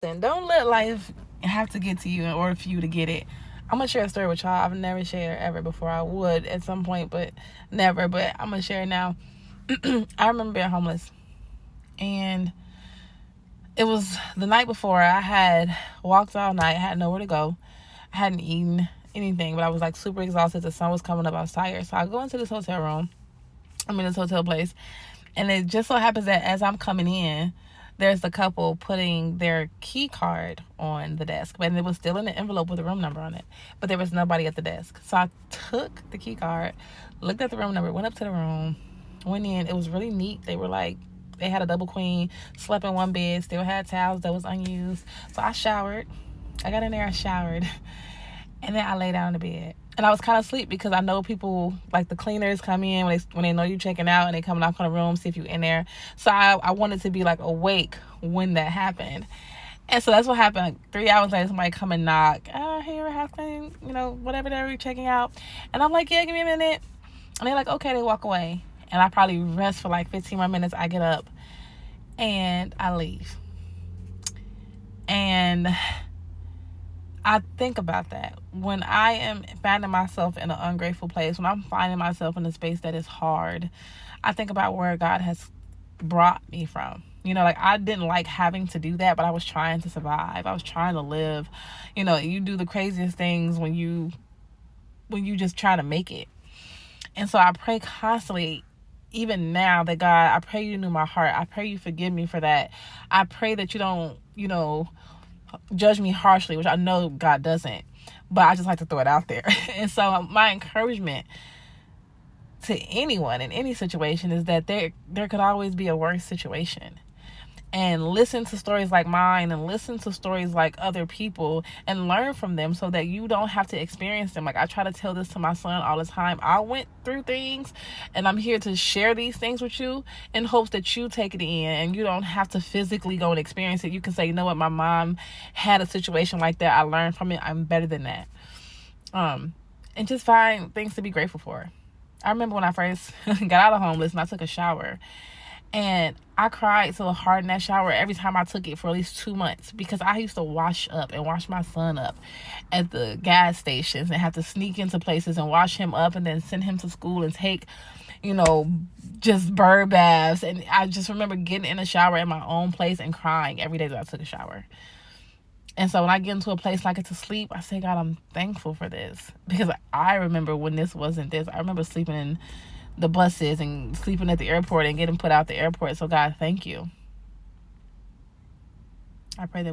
And don't let life have to get to you in order for you to get it. I'm gonna share a story with y'all. I've never shared ever before. I would at some point, but never. But I'm gonna share it now. I remember being homeless, and it was the night before. I had walked all night, had nowhere to go. I hadn't eaten anything, but I was like super exhausted. The sun was coming up. I was tired, so I go into this hotel room. I'm in this hotel place, and it just so happens that as I'm coming in, there's the couple putting their key card on the desk, but it was still in the envelope with a room number on it, but there was nobody at the desk. So I took the key card, looked at the room number, went up to the room, went in. It was really neat. They had a double queen, slept in one bed, still had towels that was unused. So I showered. I got in there, I showered, and then I lay down in the bed. And I was kind of asleep because I know people, like the cleaners, come in when they know you're checking out, and they come knock on the room, see if you're in there. So I wanted to be like awake when that happened. And so that's what happened. Like 3 hours later, somebody come and knock. Here, house cleaning, whatever they're checking out. And I'm like, yeah, give me a minute. And they're like, okay, they walk away. And I probably rest for like 15 more minutes. I get up and I leave. And I think about that when I am finding myself in an ungrateful place, when I'm finding myself in a space that is hard. I think about where God has brought me from. Like I didn't like having to do that, but I was trying to survive. I was trying to live. You do the craziest things when you just try to make it. And so I pray constantly, even now, that God, I pray you knew my heart. I pray you forgive me for that. I pray that you don't, judge me harshly, which I know God doesn't, but I just like to throw it out there. And so my encouragement to anyone in any situation is that there could always be a worse situation. And listen to stories like mine, and listen to stories like other people, and learn from them so that you don't have to experience them. Like I try to tell this to my son all the time. I went through things, and I'm here to share these things with you in hopes that you take it in and you don't have to physically go and experience it. You can say, you know what, my mom had a situation like that. I learned from it. I'm better than that. And just find things to be grateful for. I remember when I first got out of homeless and I took a shower. And I cried so hard in that shower every time I took it for at least 2 months, because I used to wash up and wash my son up at the gas stations and have to sneak into places and wash him up and then send him to school and take, just bird baths. And I just remember getting in a shower in my own place and crying every day that I took a shower. And so when I get into a place and I get to sleep, I say, God, I'm thankful for this, because I remember when this wasn't this. I remember sleeping in the buses and sleeping at the airport and getting put out the airport. So God, thank you. I pray that